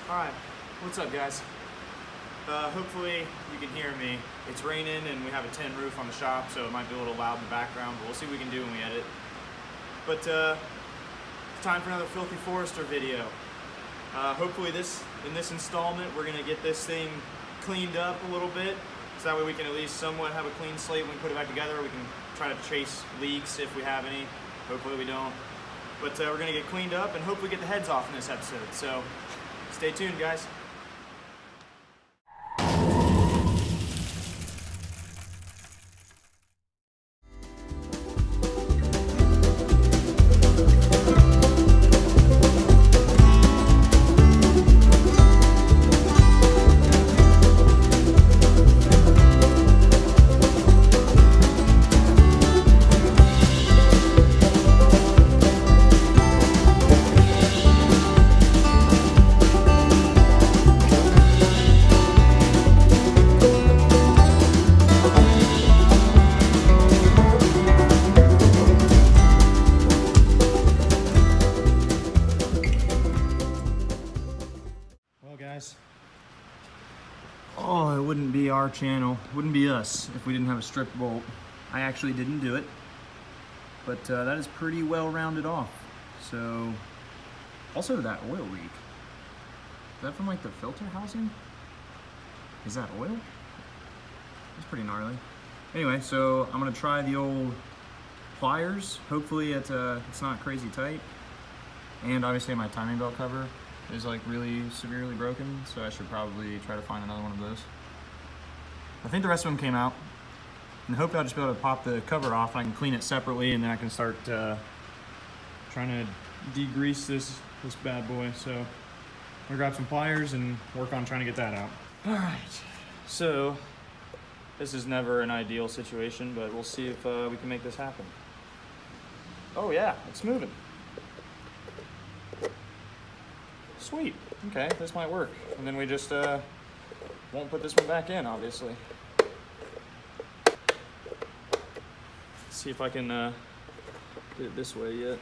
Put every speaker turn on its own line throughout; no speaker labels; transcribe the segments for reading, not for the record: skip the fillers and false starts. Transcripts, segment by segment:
Alright, what's up guys? Hopefully you can hear me. It's raining and we have a tin roof on the shop, so it might be a little loud in the background, but we'll see what we can do when we edit. But it's time for another Filthy Forester video. Hopefully in this installment we're going to get this thing cleaned up a little bit, so that way we can at least somewhat have a clean slate when we put it back together. We can try to chase leaks if we have any. Hopefully we don't. But we're going to get cleaned up and hopefully get the heads off in this episode. So stay tuned, guys. Oh, it wouldn't be our channel, wouldn't be us if we didn't have a strip bolt. I actually didn't do it, but that is pretty well rounded off. So, also that oil leak. Is that from like the filter housing? Is that oil? It's pretty gnarly. Anyway, so I'm gonna try the old pliers. Hopefully it's not crazy tight. And obviously my timing belt cover is like really severely broken, so I should probably try to find another one of those. I think the rest of them came out, and hopefully I'll just be able to pop the cover off and I can clean it separately, and then I can start trying to degrease this bad boy. So I'm gonna grab some pliers and work on trying to get that out. All right, so this is never an ideal situation, but we'll see if we can make this happen. Oh yeah, it's moving. Sweet, okay, this might work. And then we just won't put this one back in, obviously. See if I can get it this way yet.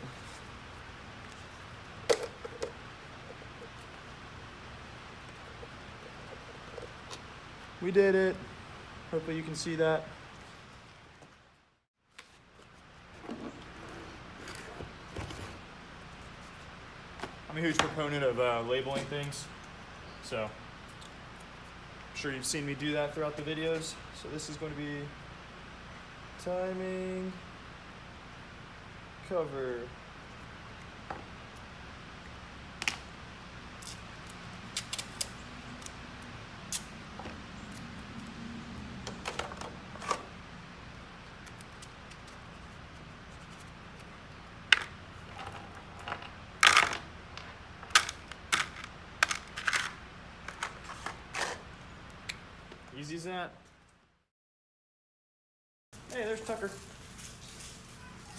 We did it. Hopefully you can see that. I'm a huge proponent of labeling things, so I'm sure you've seen me do that throughout the videos. So this is going to be timing cover. Easy as that. Hey, there's Tucker.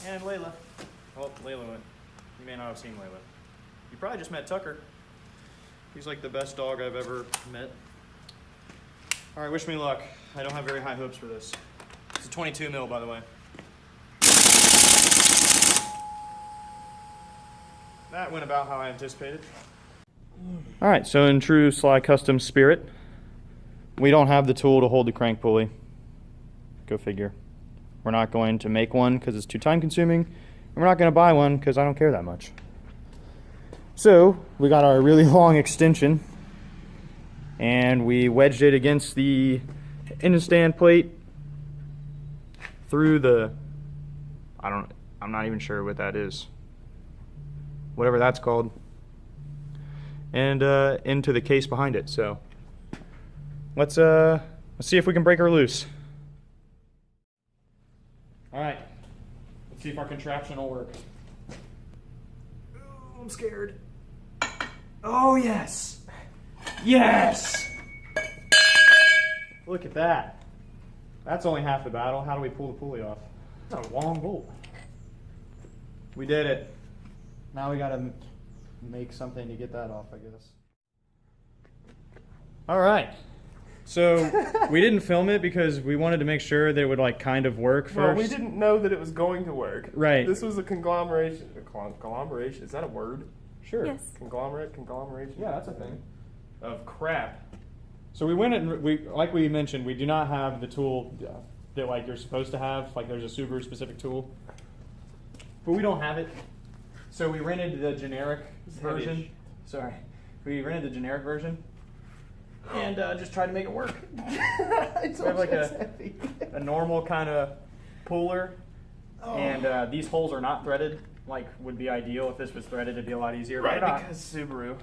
And Layla. Well, Layla went. You may not have seen Layla. You probably just met Tucker. He's like the best dog I've ever met. All right, wish me luck. I don't have very high hopes for this. It's a 22 mil, by the way. That went about how I anticipated. All right, so in true Sly Custom spirit, we don't have the tool to hold the crank pulley. Go figure. We're not going to make one because it's too time consuming, and we're not going to buy one because I don't care that much. So we got our really long extension and we wedged it against the engine stand plate through the, I'm not even sure what that is. Whatever that's called. And into the case behind it. So let's see if we can break her loose. All right, let's see if our contraption will work. Ooh, I'm scared. Oh yes, yes! Look at that. That's only half the battle. How do we pull the pulley off? That's a long bolt. We did it. Now we gotta make something to get that off, I guess. All right. So we didn't film it because we wanted to make sure that it would like kind of work first.
Well, we didn't know that it was going to work.
Right.
This was a conglomeration. Conglomeration, is that a word?
Sure.
Yes.
Conglomeration?
Yeah, that's a thing.
of crap.
So we went and like we mentioned, we do not have the tool that like you're supposed to have. Like there's a Subaru specific tool, but we don't have it. So we rented the generic version. Sorry, we rented the generic version and just tried to make it work.
It's
We have like
heavy.
a normal kind of puller, and these holes are not threaded. Like would be ideal if this was threaded, it'd be a lot easier.
Right,
but not.
because Subaru.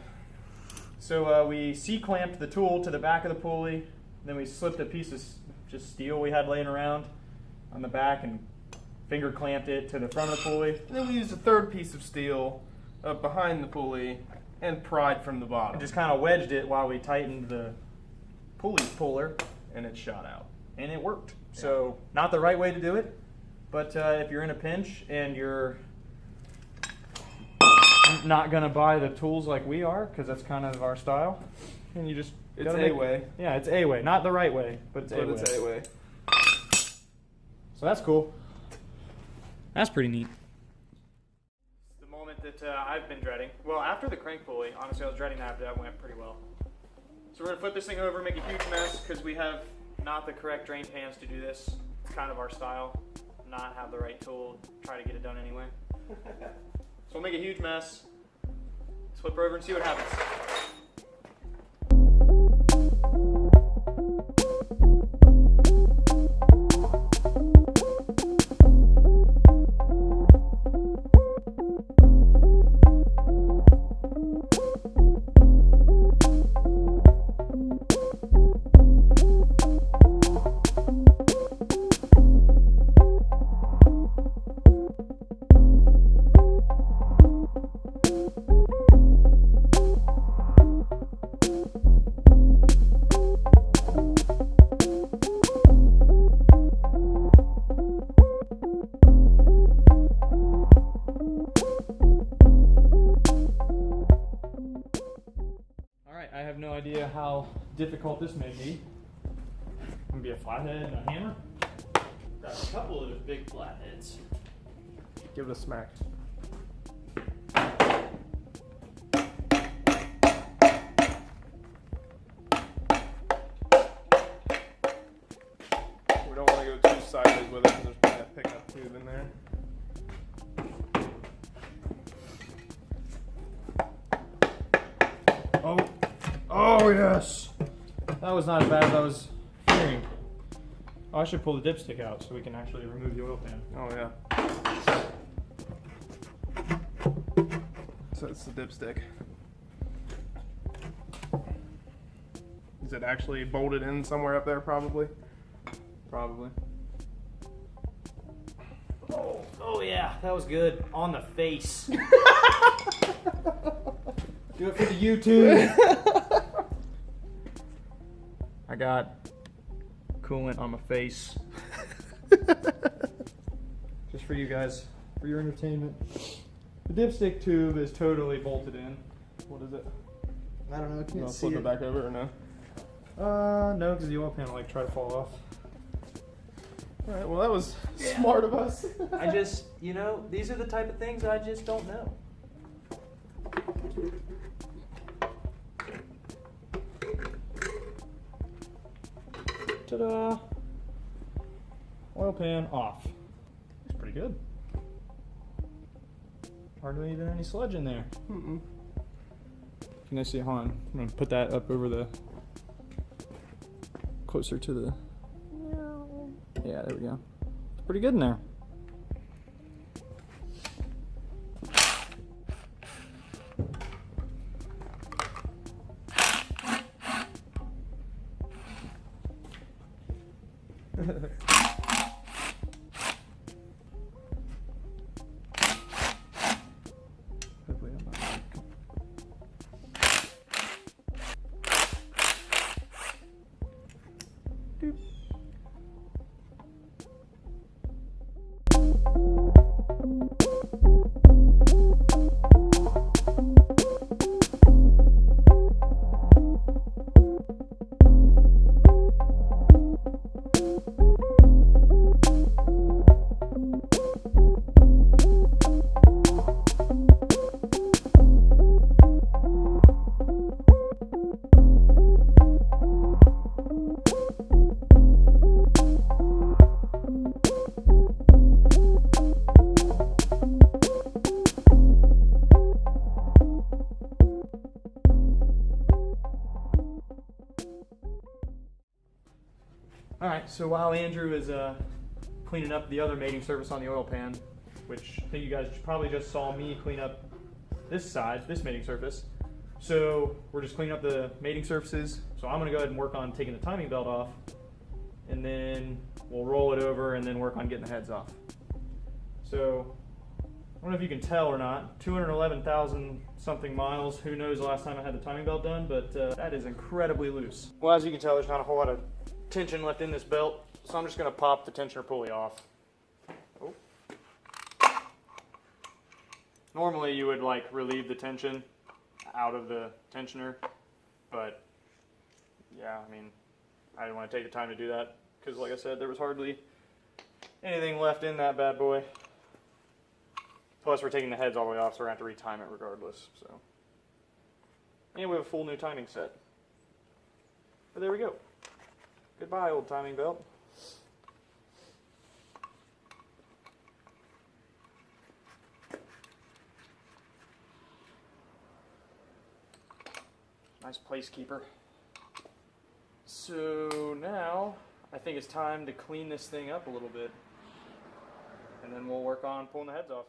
So we C-clamped the tool to the back of the pulley, then we slipped a piece of just steel we had laying around on the back and finger clamped it to the front of the pulley.
And then we used a third piece of steel up behind the pulley and pried from the bottom.
And just kind of wedged it while we tightened the pulley puller,
And it shot out.
and it worked. So not the right way to do it, but if you're in a pinch and you're not gonna buy the tools like we are, because that's kind of our style, and you just
It's
gotta
a
make-
way.
Yeah, it's a way, not the right way, but it's
But
a way.
it's a way.
So that's cool. That's pretty neat. The moment that I've been dreading. Well, after the crank pulley, honestly, I was dreading that, but that went pretty well. So we're gonna flip this thing over, make a huge mess, because we have not the correct drain pans to do this. It's kind of our style, not have the right tool, try to get it done anyway. So we'll make a huge mess. Let's flip her over and see what happens. Alright, I have no idea how difficult this may be. Gonna be a flathead and a hammer. Got a couple of those big flatheads.
Give it a smack. We don't want to go too sideways with it because there's probably a pickup tube in there.
Oh, oh yes! That was not as bad as I was fearing. Oh, I should pull the dipstick out so we can actually remove the oil pan.
Oh yeah. So it's the dipstick. Is it actually bolted in somewhere up there? Probably.
Probably. Oh yeah, that was good. On the face. Do it for the YouTube. I got coolant on my face. Just for you guys, for your entertainment. The dipstick tube is totally bolted in. What is it?
I don't know. I
You
can't
want to
see
flip it
it.
back over or no?
No, because the oil pan will like try to fall off.
All right. Well, that was smart of us.
I just, you know, these are the type of things I just don't know. Ta-da! Oil pan off. Looks pretty good. Hardly even any sludge in there.
Mm-mm.
Can I see? Hold on. I'm gonna put that up over the closer to the. Yeah, there we go. It's pretty good in there. Hopefully I'm not. Doop. All right, so while Andrew is cleaning up the other mating surface on the oil pan, which I think you guys probably just saw me clean up this side, this mating surface. So we're just cleaning up the mating surfaces. So I'm gonna go ahead and work on taking the timing belt off, and then we'll roll it over and then work on getting the heads off. So I don't know if you can tell or not, 211,000 something miles. Who knows the last time I had the timing belt done, but that is incredibly loose. Well, as you can tell, there's not a whole lot of tension left in this belt, so I'm just gonna pop the tensioner pulley off. Oh. Normally you would like relieve the tension out of the tensioner, but yeah, I mean, I didn't want to take the time to do that because like I said, there was hardly anything left in that bad boy. Plus we're taking the heads all the way off, so we're going to have to retime it regardless. So, and we have a full new timing set. But there we go. Goodbye, old timing belt. Nice placekeeper. So now I think it's time to clean this thing up a little bit, and then we'll work on pulling the heads off.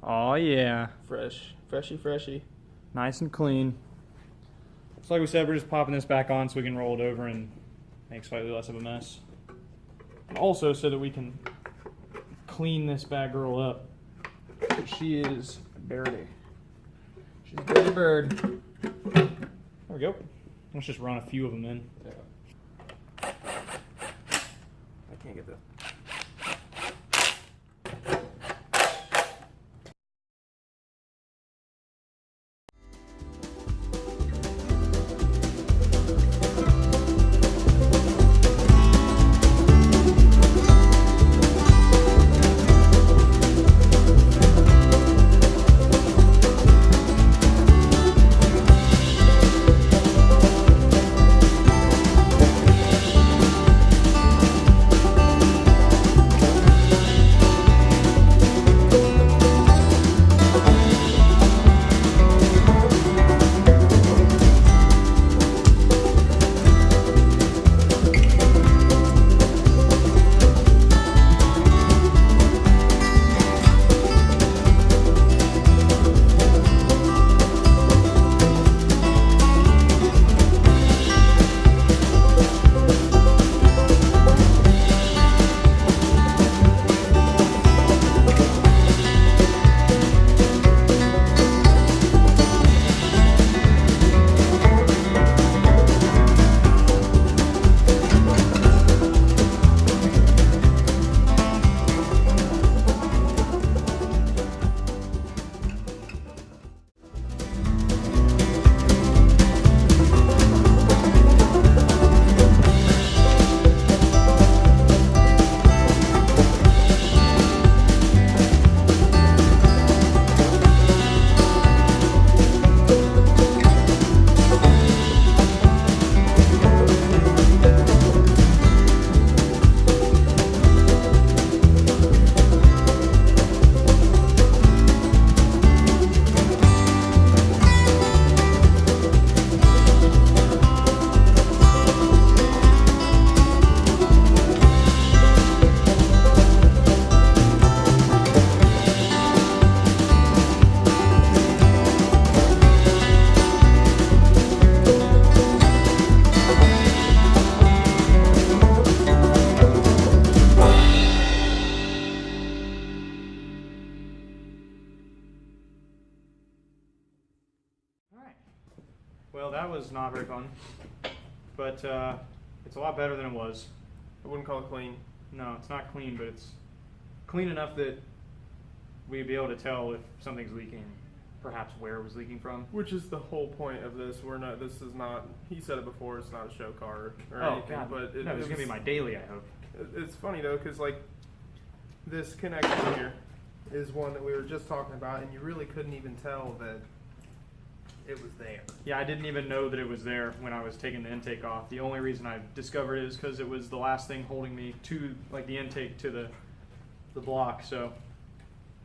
Oh yeah.
Fresh. Freshy.
Nice and clean. So like we said, we're just popping this back on so we can roll it over and make slightly less of a mess. And also so that we can clean this bad girl up. She is dirty. She's a dirty bird. There we go. Let's just run a few of them in.
Yeah. I can't get the...
Well, that was not very fun, but it's a lot better than it was.
I wouldn't call it clean.
No, it's not clean, but it's clean enough that we'd be able to tell if something's leaking, perhaps where it was leaking from.
Which is the whole point of this. This is not, he said it before, it's not a show car or
Oh,
anything.
God.
But
No, it's going to be my daily, I hope.
It's funny though, because like this connection here is one that we were just talking about, and you really couldn't even tell that it was there.
Yeah, I didn't even know that it was there when I was taking the intake off. The only reason I discovered it is because it was the last thing holding me to like the intake to the block. So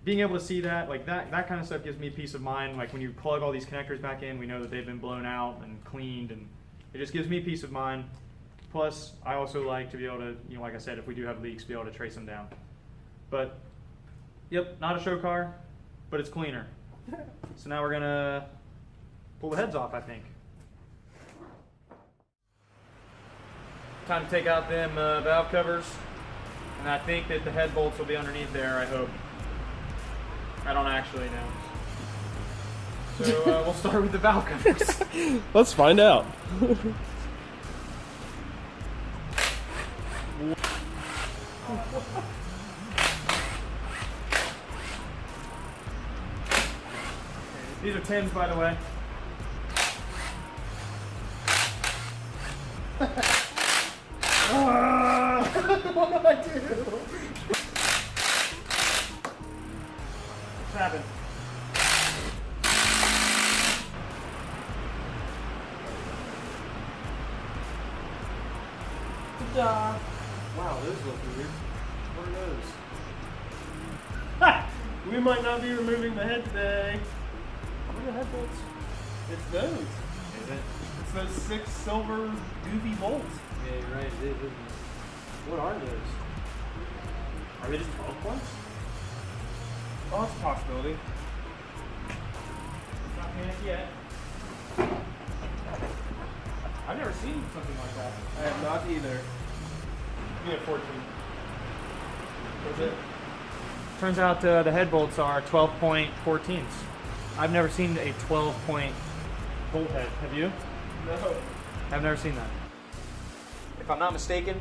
being able to see that, like that kind of stuff gives me peace of mind. Like when you plug all these connectors back in, we know that they've been blown out and cleaned, and it just gives me peace of mind. Plus, I also like to be able to, you know, like I said, if we do have leaks, be able to trace them down. But, yep, not a show car, but it's cleaner. So now we're gonna pull the heads off, I think. Time to take out them valve covers, and I think that the head bolts will be underneath there, I hope. I don't actually know. So we'll start with the valve covers.
Let's find out.
These are 10s, by the way.
What did I do?
What's happened? Ta-da! Wow, those look weird. What are those?
We might not be removing the head today.
What are the head bolts?
It's those.
Is it?
It's those 6 silver goofy bolts.
Yeah, you're right, it is, isn't it? What are those? Are they just 12 points?
Oh, it's a possibility.
It's not panicked yet. I've never seen something like that.
I have not either. Give me a 14. What's it?
Turns out the head bolts are 12.14s. I've never seen a 12-point bolt head. Have you?
No.
I've never seen that. If I'm not mistaken,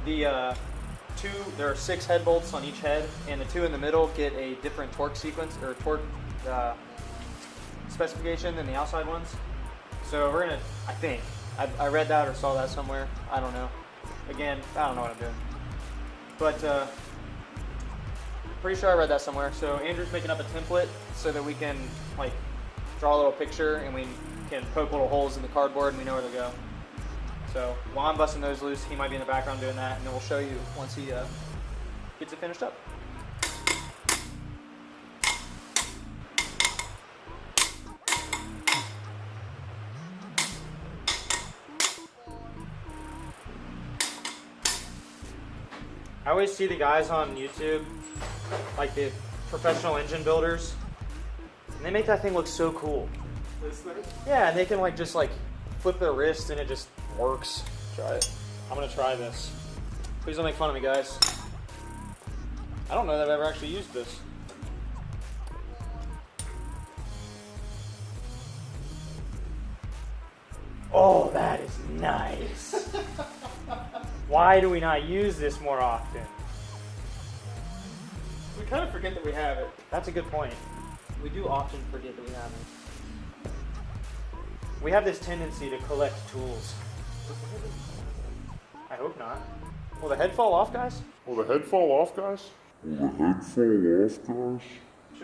there are 6 head bolts on each head, and the 2 in the middle get a different torque sequence or torque specification than the outside ones. So we're gonna, I think, I read that or saw that somewhere. I don't know. Again, I don't know what I'm doing. But pretty sure I read that somewhere. So Andrew's making up a template so that we can like draw a little picture and we can poke little holes in the cardboard and we know where to go. So while I'm busting those loose, he might be in the background doing that, and then we'll show you once he gets it finished up. I always see the guys on YouTube, like the professional engine builders, and they make that thing look so cool.
This thing?
Yeah, and they can like just like flip their wrist and it just works. Try it. I'm gonna try this. Please don't make fun of me, guys. I don't know that I've ever actually used this. Oh, that is nice. Why do we not use this more often?
We kind of forget that we have it.
That's a good point. We do often forget that we have it. We have this tendency to collect tools. I hope not. Will the head fall off, guys?
Will the head fall off, guys?
Should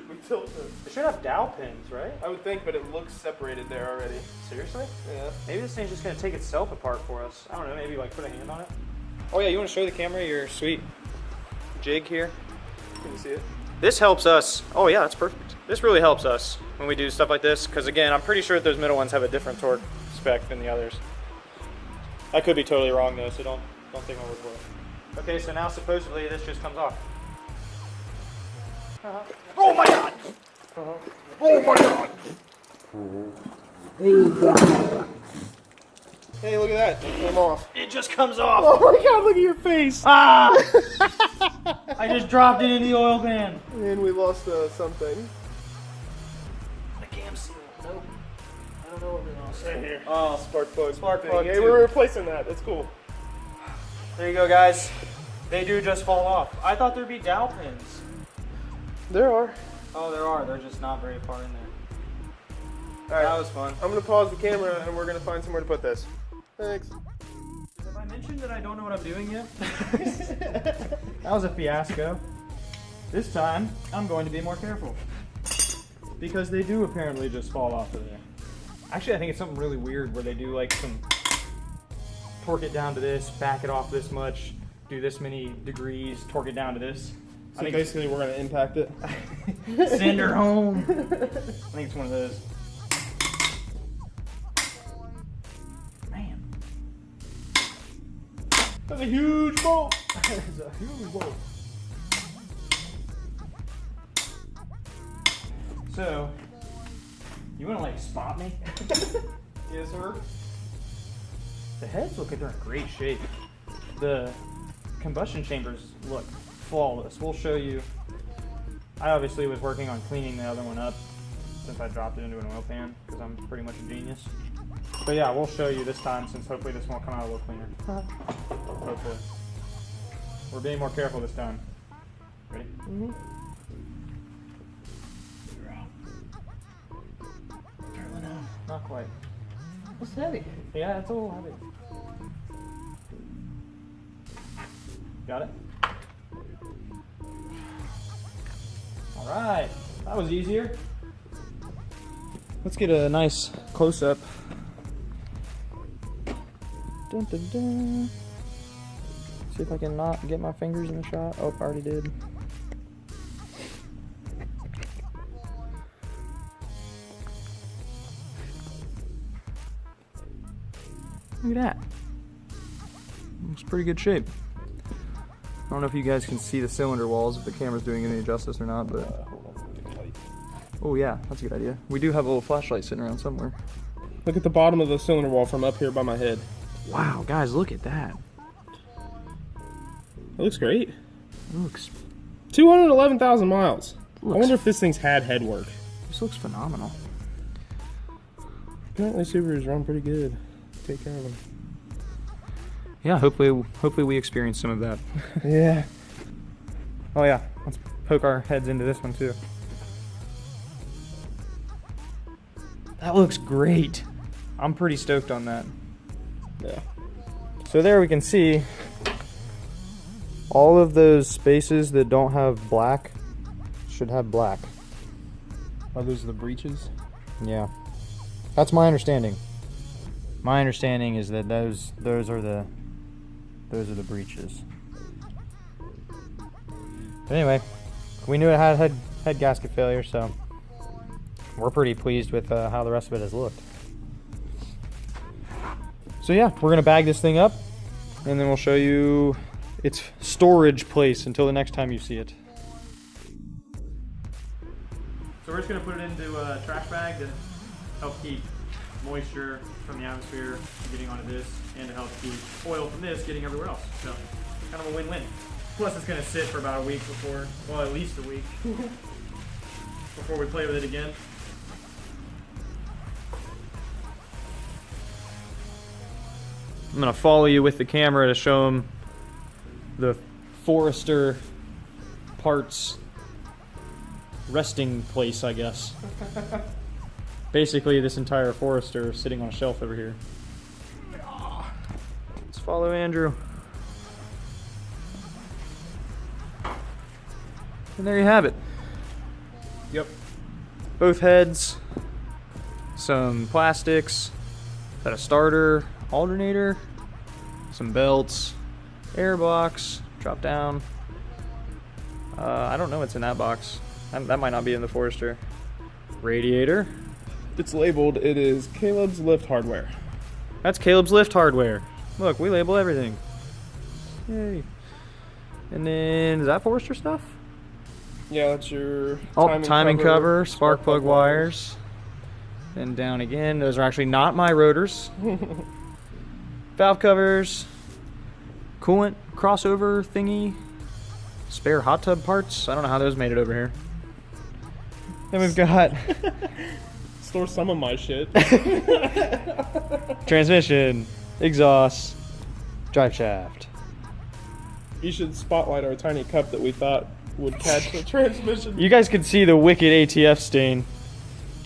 we tilt this?
It should have dowel pins, right?
I would think, but it looks separated there already.
Seriously?
Yeah.
Maybe this thing's just gonna take itself apart for us. I don't know, maybe like put a hand on it. Oh yeah, you wanna show the camera your sweet jig here?
Can you see it?
This helps us. Oh yeah, that's perfect. This really helps us when we do stuff like this, because again, I'm pretty sure that those middle ones have a different torque spec than the others. I could be totally wrong though, so don't take my word for it. Okay, so now supposedly this just comes off. Oh my god!
Oh my god!
Hey, look at that. It came off.
It just comes off!
Oh my god, look at your face.
Ah! I just dropped it in the oil pan.
And we lost something.
The cam seal. Nope. I don't know what we lost.
Right here.
Oh,
Spark plug.
Spark
thing.
plug
Hey,
too.
we're replacing that. That's cool.
there you go, guys. They do just fall off. I thought there'd be dowel pins.
There are.
Oh, there are. They're just not very far in there.
All right.
That was fun.
I'm going to pause the camera and we're going to find somewhere to put this. Thanks.
Have I mentioned that I don't know what I'm doing yet? That was a fiasco. This time, I'm going to be more careful. Because they do apparently just fall off of there. Actually, I think it's something really weird where they do like some torque it down to this, back it off this much, do this many degrees, torque it down to this.
So basically, we're gonna impact it.
Send her home. I think it's one of those. Man.
That's a huge bolt. That's a huge bolt.
So, you want to like spot me?
Yes, sir.
The heads look like they're in great shape. The combustion chambers look flawless. We'll show you. I obviously was working on cleaning the other one up since I dropped it into an oil pan because I'm pretty much a genius. But yeah, we'll show you this time since hopefully this one will come out a little cleaner. Hopefully. We're being more careful this time. Ready?
Mm-hmm.
Not quite.
It's heavy.
Yeah, it's a little heavy. Got it? Alright, that was easier. Let's get a nice close-up. Dun, dun, dun. See if I can not get my fingers in the shot. Oh, I already did. Look at that. Looks pretty good shape. I don't know if you guys can see the cylinder walls, if the camera's doing any justice or not, but... Oh yeah, that's a good idea. We do have a little flashlight sitting around somewhere.
Look at the bottom of the cylinder wall from up here by my head.
Wow, guys, look at that.
It looks great.
It looks...
211,000 miles. I
Looks-
wonder if this thing's had head work.
This looks phenomenal.
Apparently Subarus run pretty good. Take care of them.
Yeah, hopefully we experience some of that.
Yeah.
Oh yeah, let's poke our heads into this one too. That looks great. I'm pretty stoked on that.
Yeah.
So there we can see all of those spaces that don't have black should have black.
Are those the breeches?
Yeah. That's my understanding. My understanding is that those are the breeches. But anyway, we knew it had head gasket failure, so we're pretty pleased with how the rest of it has looked. So yeah, we're gonna bag this thing up, and then we'll show you its storage place until the next time you see it. So we're just gonna put it into a trash bag to help keep moisture from the atmosphere getting onto this, and to help keep oil from this getting everywhere else. So kind of a win-win. Plus it's gonna sit for about a week before, well, at least a week before we play with it again. I'm gonna follow you with the camera to show them the Forester parts resting place, I guess. Basically, this entire Forester is sitting on a shelf over here. Let's follow Andrew. And there you have it.
Yep.
Both heads, some plastics, got a starter, alternator, some belts, air box, drop down. I don't know what's in that box. That might not be in the Forester. Radiator.
It's labeled, it is Caleb's Lift Hardware.
That's Caleb's Lift Hardware. Look, we label everything. Yay. And then, is that Forester stuff?
Yeah, that's your
Timing cover, spark plug wires. And down again, those are actually not my rotors. Valve covers, coolant crossover thingy, spare hot tub parts. I don't know how those made it over here. Then we've got
Store some of my shit.
transmission, exhaust, drive shaft.
You should spotlight our tiny cup that we thought would catch the transmission.
You guys could see the wicked ATF stain.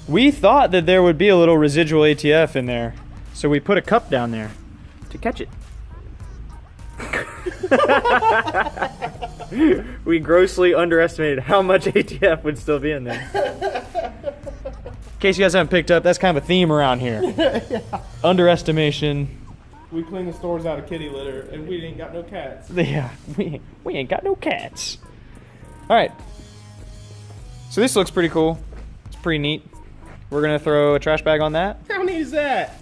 We thought that there would be a little residual ATF in there, so we put a cup down there to catch it. We grossly underestimated how much ATF would still be in there. In case you guys haven't picked up, that's kind of a theme around here. Yeah. Underestimation.
We clean the stores out of kitty litter, and we ain't got no cats.
Yeah, we ain't got no cats. All right. So this looks pretty cool. It's pretty neat. We're gonna throw a trash bag on that,
How neat is that?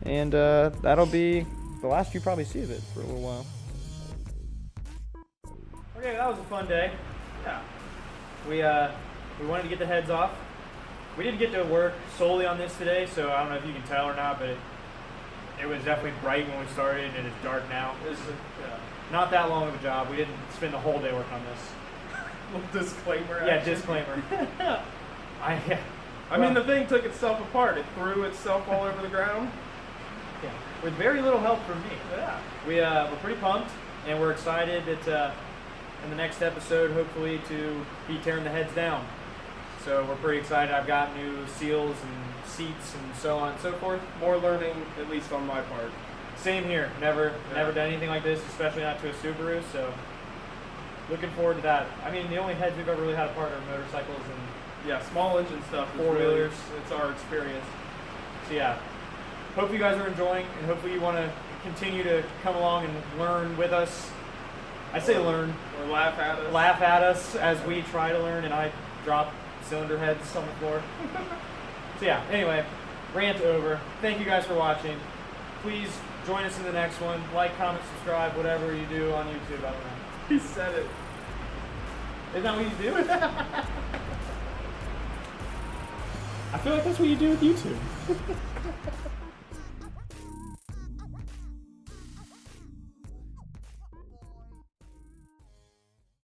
and that'll be the last you probably see of it for a little while. Okay, that was a fun day. Yeah. We wanted to get the heads off. We didn't get to work solely on this today, so I don't know if you can tell or not, but it was definitely bright when we started, and it's dark now. This is not that long of a job. We didn't spend the whole day working on this.
Little disclaimer.
Yeah,
action.
disclaimer.
I mean, the thing took itself apart. It threw itself all over the ground.
Yeah, with very little help from me.
Yeah.
We're pretty pumped, and we're excited that in the next episode, hopefully, to be tearing the heads down. So we're pretty excited. I've got new seals and seats and so on and so forth.
More learning, at least on my part.
Same here. Never done anything like this, especially not to a Subaru. So looking forward to that. I mean, the only heads we've ever really had apart are motorcycles and
Yeah, small engine stuff. is
Four-wheelers.
really- It's our experience.
so yeah. Hope you guys are enjoying, and hopefully you want to continue to come along and learn with us. I say learn.
Or laugh at us.
Laugh at us as we try to learn, and I drop cylinder heads on the floor. So yeah, anyway, rant over. Thank you guys for watching. Please join us in the next one. Like, comment, subscribe, whatever you do on YouTube. I don't know.
He said it.
Isn't that what you do? I feel like that's what you do with YouTube.